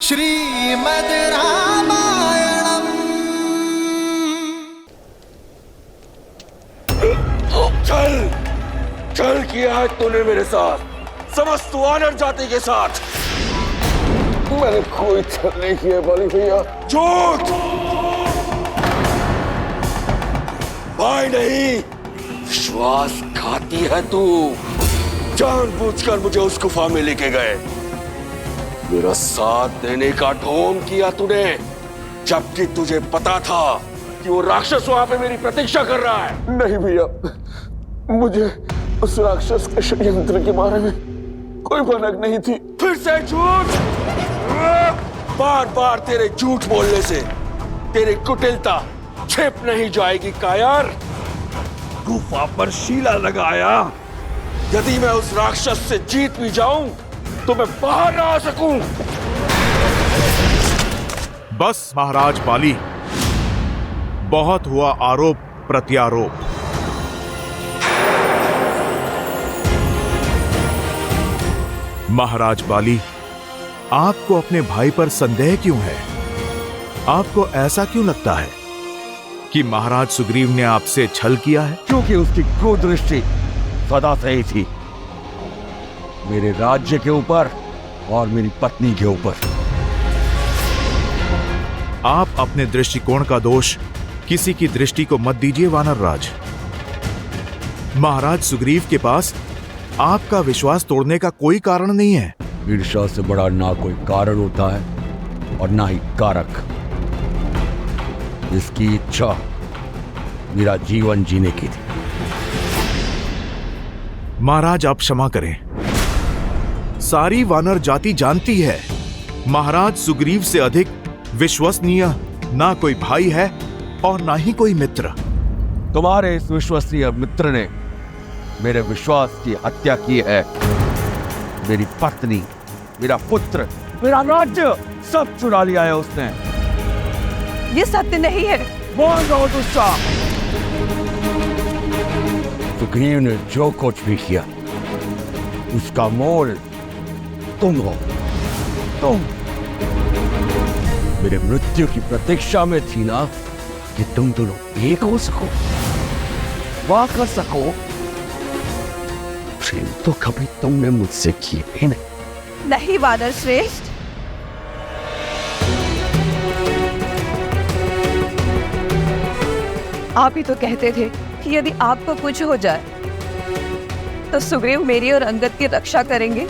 श्रीमद् रामायणम्। चल चल किया है तूने मेरे साथ, समस्त वानर जाति के साथ। मैंने कोई छल नहीं किया बाली भैया। झूठ, भाई नहीं, विश्वासघाती है तू। जानबूझकर मुझे उस गुफा में लेके गए, मेरा साथ देने का ढोंग किया तूने, जबकि तुझे पता था कि वो राक्षस वहां पे मेरी प्रतीक्षा कर रहा है। नहीं भैया, मुझे उस राक्षस के षड्यंत्र के बारे में कोई भनक नहीं थी। फिर से झूठ। बार बार तेरे झूठ बोलने से तेरी कुटिलता छिप नहीं जाएगी कायर। गुफा पर शीला लगाया, यदि मैं उस राक्षस से जीत भी जाऊं तो मैं बाहर ना आ सकूं। बस महाराज बाली, बहुत हुआ आरोप प्रत्यारोप। महाराज बाली, आपको अपने भाई पर संदेह क्यों है? आपको ऐसा क्यों लगता है कि महाराज सुग्रीव ने आपसे छल किया है? क्योंकि उसकी कुदृष्टि सदा से ही थी मेरे राज्य के ऊपर और मेरी पत्नी के ऊपर। आप अपने दृष्टिकोण का दोष किसी की दृष्टि को मत दीजिए वानर राज। महाराज सुग्रीव के पास आपका विश्वास तोड़ने का कोई कारण नहीं है। ईर्ष्या से बड़ा ना कोई कारण होता है और ना ही कारक। इसकी इच्छा मेरा जीवन जीने की थी। महाराज आप क्षमा करें, सारी वानर जाति जानती है महाराज सुग्रीव से अधिक विश्वसनीय ना कोई भाई है और ना ही कोई मित्र। तुम्हारे इस विश्वसनीय मित्र ने मेरे विश्वास की हत्या की है। मेरी पत्नी, मेरा पुत्र, मेरा राज्य सब चुरा लिया है उसने। ये सत्य नहीं है। बोल रहा हूं दुष्टा। सुग्रीव ने जो कुछ भी किया उसका मोल तुम हो। तुम मेरे मृत्यु की प्रतीक्षा में थी ना, कि तुम दोनों एक हो सको, वाह कर सको। प्रेम तो कभी तुमने मुझसे किए ही नहीं। नहीं वानर श्रेष्ठ, आप ही तो कहते थे कि यदि आपको कुछ हो जाए तो सुग्रीव मेरी और अंगद की रक्षा करेंगे।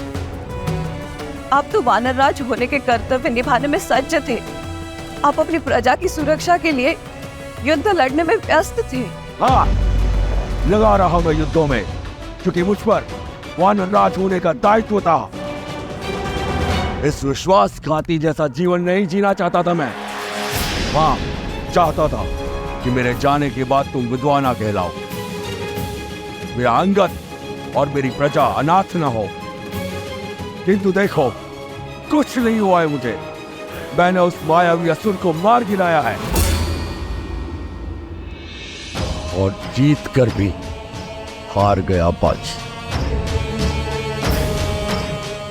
आप तो वानर राज होने के कर्तव्य निभाने में सज्ज थे। आप अपनी प्रजा की सुरक्षा के लिए युद्ध लड़ने में व्यस्त थे। हाँ, लगा रहा मैं युद्धों में, क्योंकि मुझ पर वानर राज होने का दायित्व था। इस विश्वासघाती जैसा जीवन नहीं जीना चाहता था मैं। हाँ, चाहता था कि मेरे जाने के बाद तुम विधवा ना कहलाओ, मेरा अंगद और मेरी प्रजा अनाथ न हो। किंतु देखो, कुछ नहीं हुआ है मुझे। मैंने उस मायावी असुर को मार गिराया है और जीत कर भी हार गया बाजी।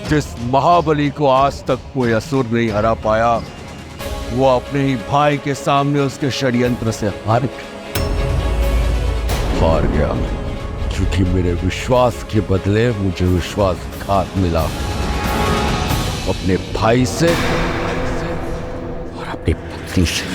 जिस महाबली को आज तक कोई असुर नहीं हरा पाया, वो अपने ही भाई के सामने उसके षड्यंत्र से हार गया, क्योंकि मेरे विश्वास के बदले मुझे विश्वासघात मिला, अपने भाई से और अपनी पत्नी से।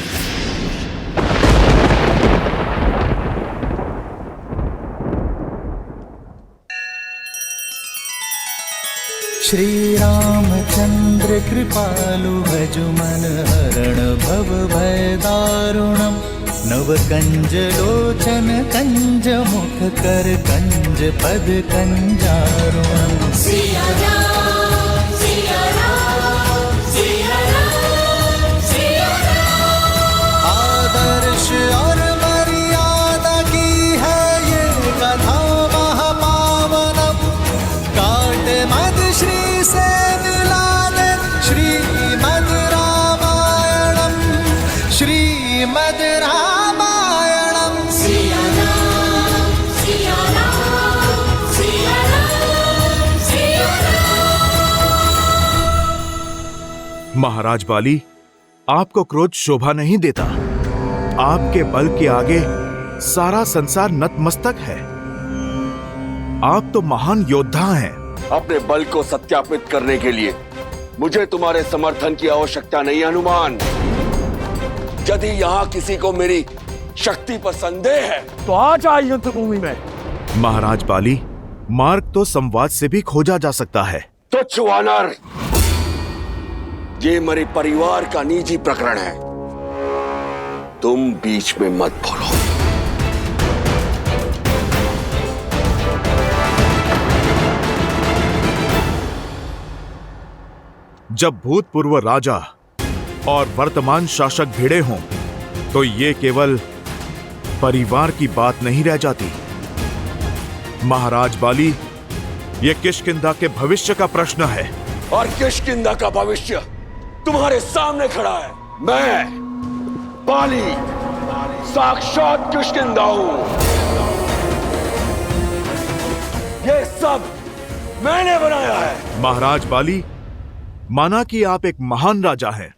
श्री रामचंद्र कृपालु भजु मन हरण भव भय दारुणम्। नव कंज लोचन कंज मुख कर कंज पद कंजारुणम्। सिया राम, सिया राम, सिया राम, सिया राम। आदर्श और मर्यादा की है ये कथा महापावनम्। काट मद श्री से मिला दे श्रीमद् रामायणम्। श्रीमद् रामायणम्। सिया राम, सिया राम, सिया राम, सिया राम। महाराज बाली, आपको क्रोध शोभा नहीं देता। आपके बल के आगे सारा संसार नतमस्तक है। आप तो महान योद्धा हैं। अपने बल को सत्यापित करने के लिए मुझे तुम्हारे समर्थन की आवश्यकता नहीं हनुमान। यदि यहाँ किसी को मेरी शक्ति पर संदेह है तो आ जाए युद्ध भूमि में। महाराज बाली, मार्ग तो संवाद से भी खोजा जा सकता है। तुच्छ वानर, ये मेरे परिवार का निजी प्रकरण है, तुम बीच में मत बोलो। जब भूतपूर्व राजा और वर्तमान शासक भिड़े हों तो ये केवल परिवार की बात नहीं रह जाती। महाराज बाली, ये किष्किंधा के भविष्य का प्रश्न है। और किष्किंधा का भविष्य तुम्हारे सामने खड़ा है। मैं बाली साक्षात किष्किंधा हूं। ये सब मैंने बनाया है। महाराज बाली, माना कि आप एक महान राजा हैं,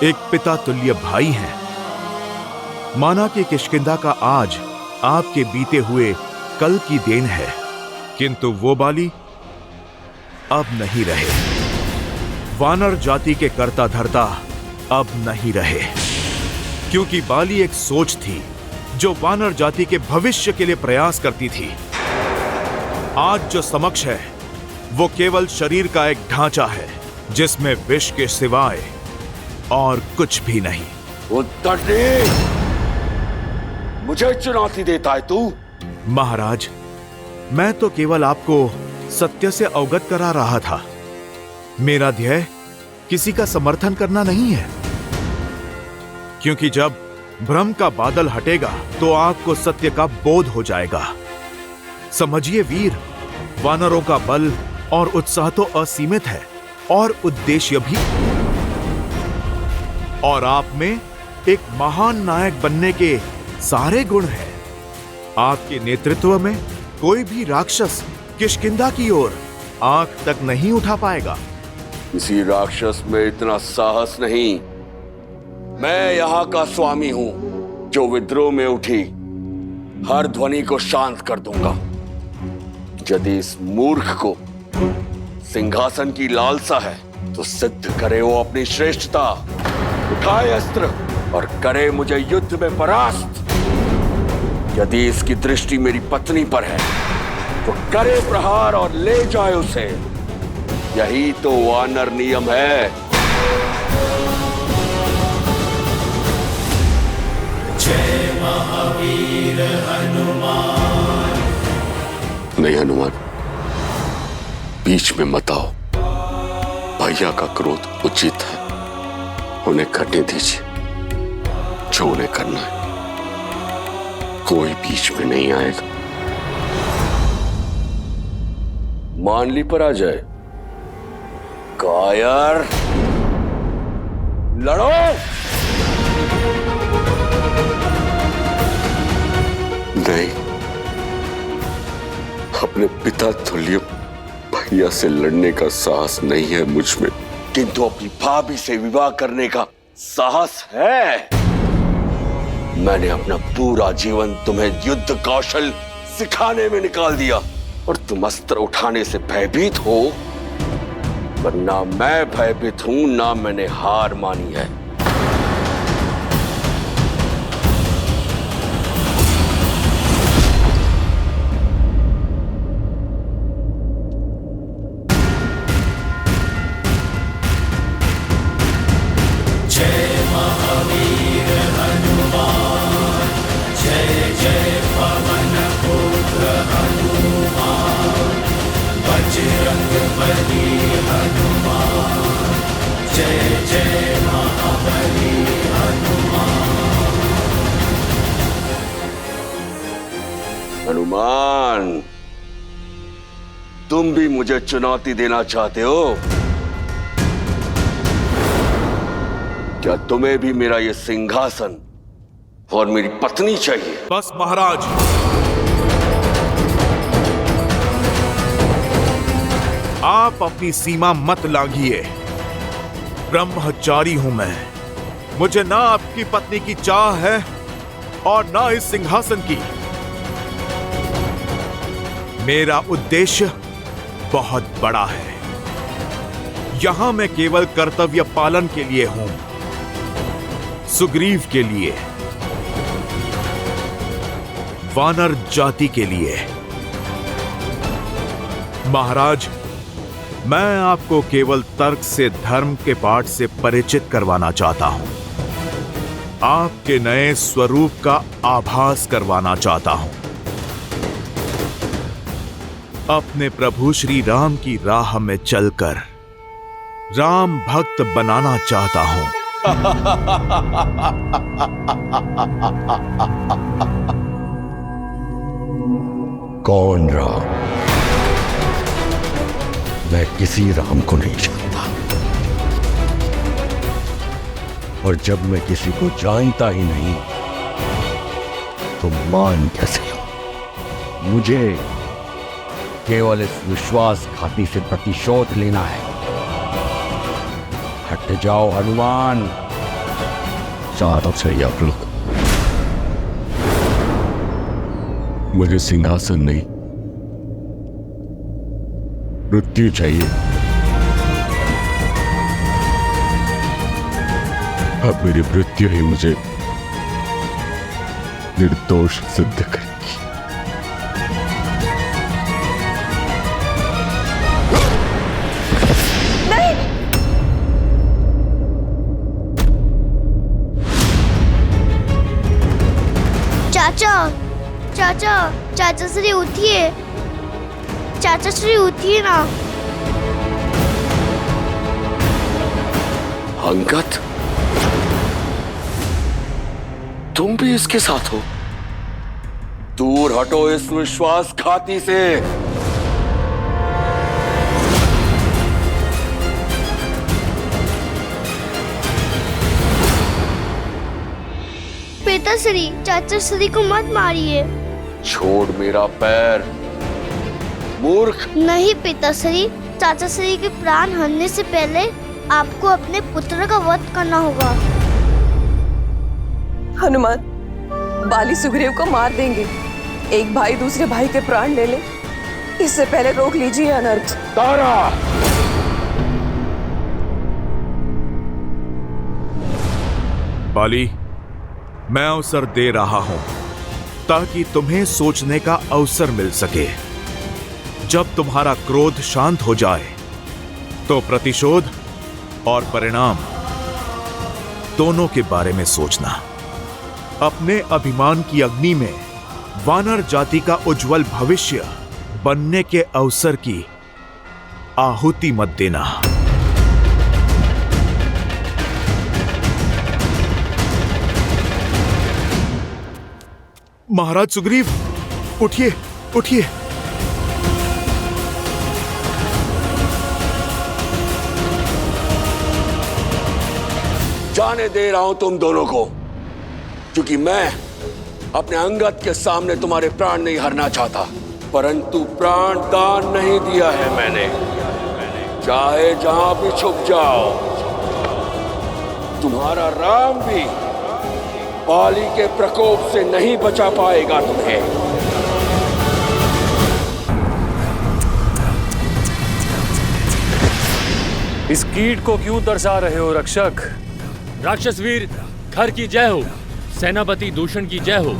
एक पिता तुल्य भाई हैं। माना कि किष्किंधा का आज आपके बीते हुए कल की देन है, किंतु वो बाली अब नहीं रहे। वानर जाति के कर्ता धर्ता अब नहीं रहे, क्योंकि बाली एक सोच थी जो वानर जाति के भविष्य के लिए प्रयास करती थी। आज जो समक्ष है वो केवल शरीर का एक ढांचा है जिसमें विष के सिवाय और कुछ भी नहीं। उत्तरनी, मुझे चुनौती देता है तू? महाराज, मैं तो केवल आपको सत्य से अवगत करा रहा था। मेरा ध्येय किसी का समर्थन करना नहीं है, क्योंकि जब भ्रम का बादल हटेगा तो आपको सत्य का बोध हो जाएगा। समझिए वीर, वानरों का बल और उत्साह तो असीमित है और उद्देश्य भी, और आप में एक महान नायक बनने के सारे गुण हैं। आपके नेतृत्व में कोई भी राक्षस किष्किंधा की ओर आंख तक नहीं उठा पाएगा। किसी राक्षस में इतना साहस नहीं। मैं यहाँ का स्वामी हूं, जो विद्रोह में उठी हर ध्वनि को शांत कर दूंगा। यदि इस मूर्ख को सिंहासन की लालसा है तो सिद्ध करे वो अपनी श्रेष्ठता, उठाए अस्त्र और करे मुझे युद्ध में परास्त। यदि इसकी दृष्टि मेरी पत्नी पर है तो करे प्रहार और ले जाए उसे। यही तो वानर नियम है। जय महावीर हनुमान। नहीं हनुमान, बीच में मत आओ। भैया का क्रोध उचित है, उन्हें करने दीजिए जो उन्हें करना है। कोई बीच में नहीं आएगा। मान ली पर आ जाए। कायर, लड़ो। नहीं, अपने पिता तुल्य भैया से लड़ने का साहस नहीं है मुझ में, किंतु अपनी भाभी से विवाह करने का साहस है। मैंने अपना पूरा जीवन तुम्हें युद्ध कौशल सिखाने में निकाल दिया और तुम अस्त्र उठाने से भयभीत हो। पर ना मैं भयभीत हूं, ना मैंने हार मानी है। जय महावीर हनुमान। जय जय पवन पुत्र हनुमान। बजरंग बली हनुमान। जय जय महाबली हनुमान। हनुमान, तुम भी मुझे चुनौती देना चाहते हो? क्या तुम्हें भी मेरा ये सिंहासन और मेरी पत्नी चाहिए? बस महाराज, आप अपनी सीमा मत लांघिए। ब्रह्मचारी हूं मैं। मुझे ना आपकी पत्नी की चाह है और ना इस सिंहासन की। मेरा उद्देश्य बहुत बड़ा है। यहां मैं केवल कर्तव्य पालन के लिए हूं, सुग्रीव के लिए, वानर जाति के लिए। महाराज, मैं आपको केवल तर्क से धर्म के पाठ से परिचित करवाना चाहता हूं। आपके नए स्वरूप का आभास करवाना चाहता हूं। अपने प्रभु श्री राम की राह में चलकर राम भक्त बनाना चाहता हूं। कौन राम? मैं किसी राम को नहीं जानता, और जब मैं किसी को जानता ही नहीं तो मान कैसे लूं? मुझे केवल इस विश्वासघाती से प्रतिशोध लेना है। हट जाओ हनुमान, चारों से यक लो। मुझे सिंहासन नहीं, मृत्यु चाहिए। अब मेरी मृत्यु ही मुझे निर्दोष सिद्ध करेगी। चाचा, चाचा श्री उठिए, चाचा श्री उठिए ना। अंगद, तुम भी इसके साथ हो? दूर हटो इस विश्वासघाती से। पिताश्री, चाचा श्री को मत मारिए। छोड़ मेरा पैर, मूर्ख। नहीं पिताश्री, चाचा श्री के प्राण हरने से पहले आपको अपने पुत्र का वध करना होगा। हनुमान, बाली सुग्रीव को मार देंगे। एक भाई दूसरे भाई के प्राण ले ले, इससे पहले रोक लीजिए अनर्थ। तारा, बाली, मैं अवसर दे रहा हूं ताकि तुम्हें सोचने का अवसर मिल सके। जब तुम्हारा क्रोध शांत हो जाए तो प्रतिशोध और परिणाम दोनों के बारे में सोचना। अपने अभिमान की अग्नि में वानर जाति का उज्जवल भविष्य बनने के अवसर की आहुति मत देना। महाराज सुग्रीव, उठिए, उठिए। जाने दे रहा हूं तुम दोनों को, क्योंकि मैं अपने अंगद के सामने तुम्हारे प्राण नहीं हरना चाहता, परंतु प्राण दान नहीं दिया है मैंने। चाहे जहां भी छुप जाओ, तुम्हारा राम भी बाली के प्रकोप से नहीं बचा पाएगा तुम्हें। इस कीट को क्यों दर्शा रहे हो रक्षक? राक्षस वीर खर की जय हो, सेनापति दूषण की जय हो।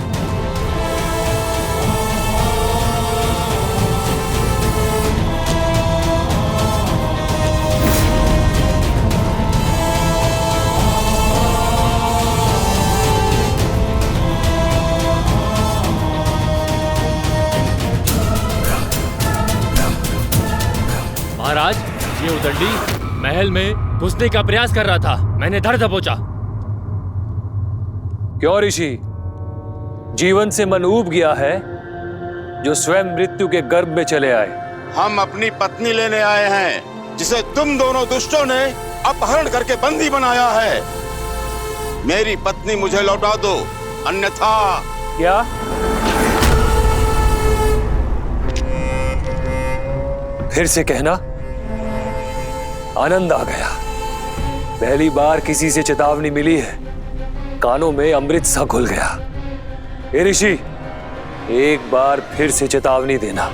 महाराज, ये उदंडी महल में घुसने का प्रयास कर रहा था। मैंने धर दबोचा। क्यों ऋषि, जीवन से मन ऊब गया है जो स्वयं मृत्यु के गर्भ में चले आए? हम अपनी पत्नी लेने आए हैं, जिसे तुम दोनों दुष्टों ने अपहरण करके बंदी बनाया है। मेरी पत्नी मुझे लौटा दो, अन्यथा। क्या? फिर से कहना। आनंद आ गया। पहली बार किसी से चेतावनी मिली है, कानों में अमृत सा घुल गया। हे ऋषि, एक बार फिर से चेतावनी देना।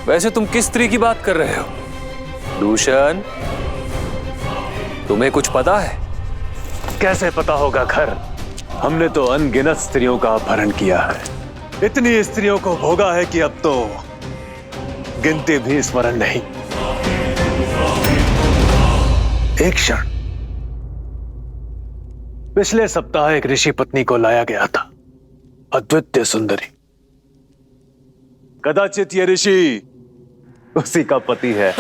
वैसे तुम किस स्त्री की बात कर रहे हो? दूषण, तुम्हें कुछ पता है? कैसे पता होगा खर? हमने तो अनगिनत स्त्रियों का अपहरण किया है। इतनी स्त्रियों को भोगा है कि अब तो गिनती भी स्मरण नहीं। एक क्षण, पिछले सप्ताह एक ऋषि पत्नी को लाया गया था, अद्वितीय सुंदरी। कदाचित ये ऋषि उसी का पति है।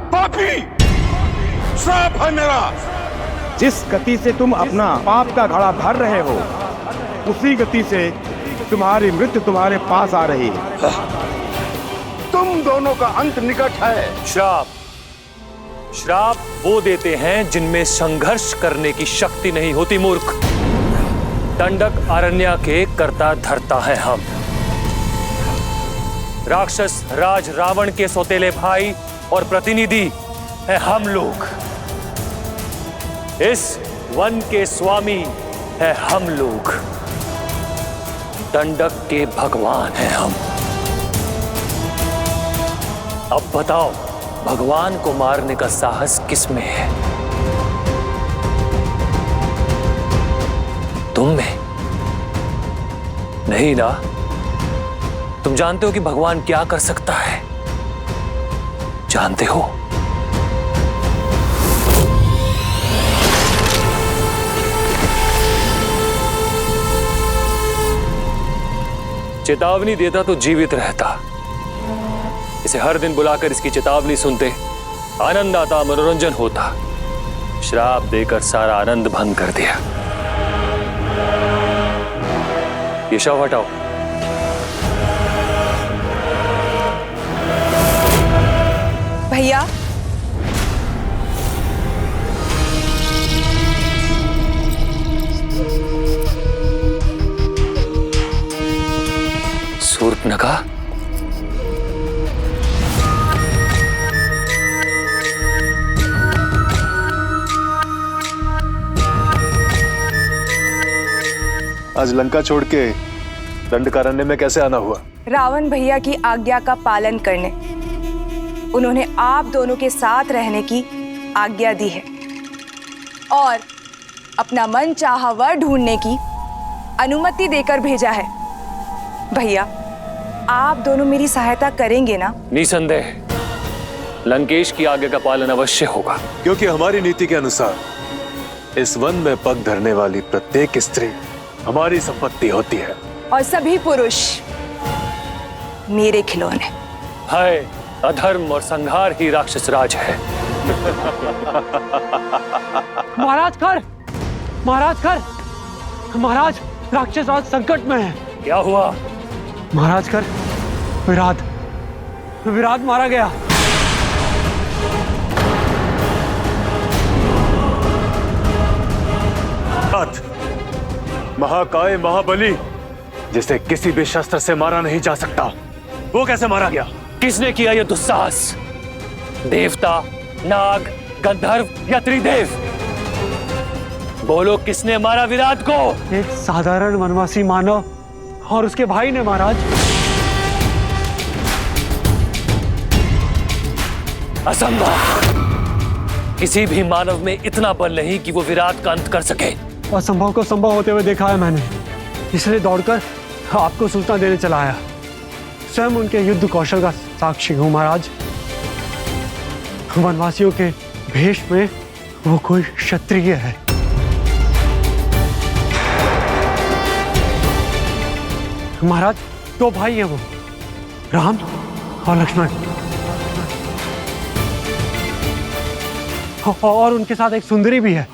पापी, श्राप है मेरा। जिस गति से तुम अपना पाप का घड़ा भर रहे हो, उसी गति से तुम्हारी मृत्यु तुम्हारे पास आ रही है। तुम दोनों का अंत निकट है। श्राप वो देते हैं जिनमें संघर्ष करने की शक्ति नहीं होती, मूर्ख। दंडक अरण्य के कर्ता धर्ता है हम। राक्षस राज रावण के सौतेले भाई और प्रतिनिधि है हम लोग। इस वन के स्वामी है हम लोग। दंडक के भगवान हैं हम। अब बताओ, भगवान को मारने का साहस किसमें है? तुम में नहीं ना? तुम जानते हो कि भगवान क्या कर सकता है? जानते हो? चेतावनी देता तो जीवित रहता। इसे हर दिन बुलाकर इसकी चेतावनी सुनते, आनंद आता, मनोरंजन होता। श्राप देकर सारा आनंद भंग कर दिया। ये शव हटाओ। भैया, सूर्पनखा, आज लंका छोड़ के दंडकारण्य में कैसे आना हुआ? रावण भैया की आज्ञा का पालन करने। उन्होंने आप दोनों के साथ रहने की आज्ञा दी है और अपना मन चाहा वर ढूंढने की अनुमति देकर भेजा है। भैया, आप दोनों मेरी सहायता करेंगे ना? निसंदेह लंकेश की आज्ञा का पालन अवश्य होगा। क्योंकि हमारी नीति के अनुसार इस वन में पग धरने वाली प्रत्येक स्त्री हमारी संपत्ति होती है और सभी पुरुष मेरे खिलौने। हाय, अधर्म और संहार ही राक्षस राज है। महाराज खर, महाराज खर, महाराज राक्षस राज संकट में है। क्या हुआ? महाराज खर, विराट मारा गया। महाकाय महाबली, जिसे किसी भी शस्त्र से मारा नहीं जा सकता, वो कैसे मारा गया? किसने किया यह दुस्साहस? देवता, नाग, गंधर्व या त्रिदेव? बोलो, किसने मारा विराट को? एक साधारण वनवासी मानव और उसके भाई ने, महाराज। असंभव। किसी भी मानव में इतना बल नहीं कि वो विराट का अंत कर सके। असंभव को संभव होते हुए देखा है मैंने, इसलिए दौड़कर आपको सूचना देने चला आया। स्वयं उनके युद्ध कौशल का साक्षी हूं, महाराज। वनवासियों के भेष में वो कोई क्षत्रिय है। महाराज, दो भाई हैं वो, राम और लक्ष्मण, और उनके साथ एक सुंदरी भी है।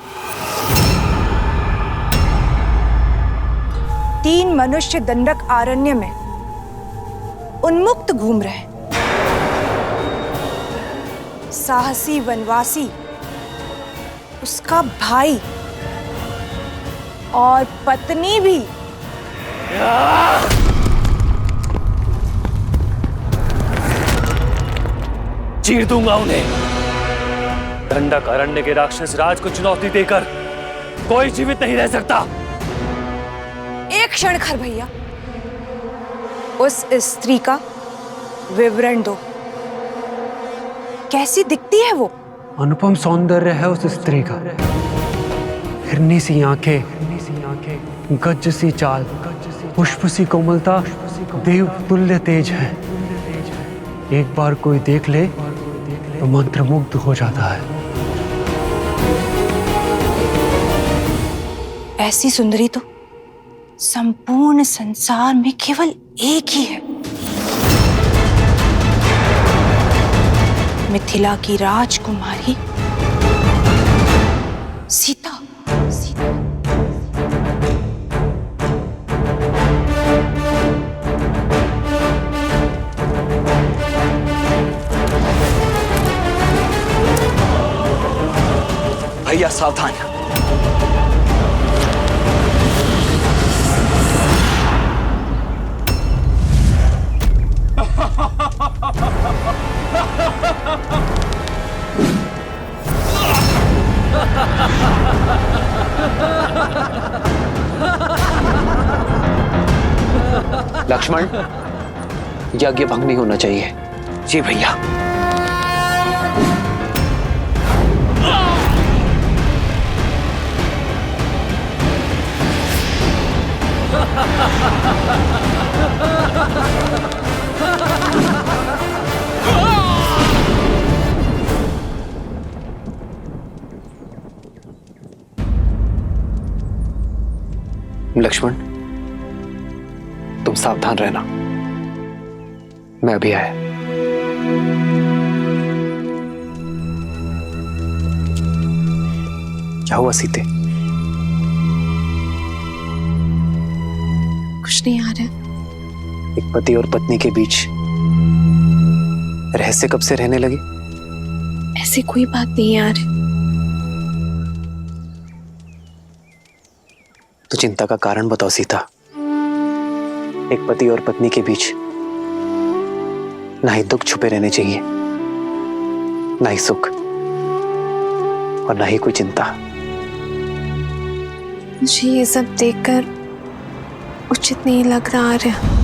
3 मनुष्य दंडक अरण्य में उन्मुक्त घूम रहे। साहसी वनवासी, उसका भाई और पत्नी भी। चीर दूंगा उन्हें। दंडक अरण्य के राक्षस राज को चुनौती देकर कोई जीवित नहीं रह सकता। एक क्षण खर भैया, उस स्त्री का विवरण दो। कैसी दिखती है वो? अनुपम सौंदर्य है उस स्त्री का। हिरनी सी आंखें, गज सी चाल, पुष्प सी कोमलता, देव तुल्य तेज है। एक बार कोई देख ले तो मंत्रमुग्ध हो जाता है। ऐसी सुंदरी तो संपूर्ण संसार में केवल एक ही है, मिथिला की राजकुमारी सीता। भैया सावधान। लक्ष्मण, यज्ञ भंग नहीं होना चाहिए। जी भैया। लक्ष्मण, तुम सावधान रहना, मैं अभी आया। क्या हुआ सीते? कुछ नहीं आ रहा। एक पति और पत्नी के बीच रहस्य कब से रहने लगे? ऐसी कोई बात नहीं यार। तो चिंता का कारण बताओ सीता। एक पति और पत्नी के बीच ना ही दुख छुपे रहने चाहिए, ना ही सुख, और ना ही कोई चिंता। मुझे ये सब देखकर उचित नहीं लग रहा है।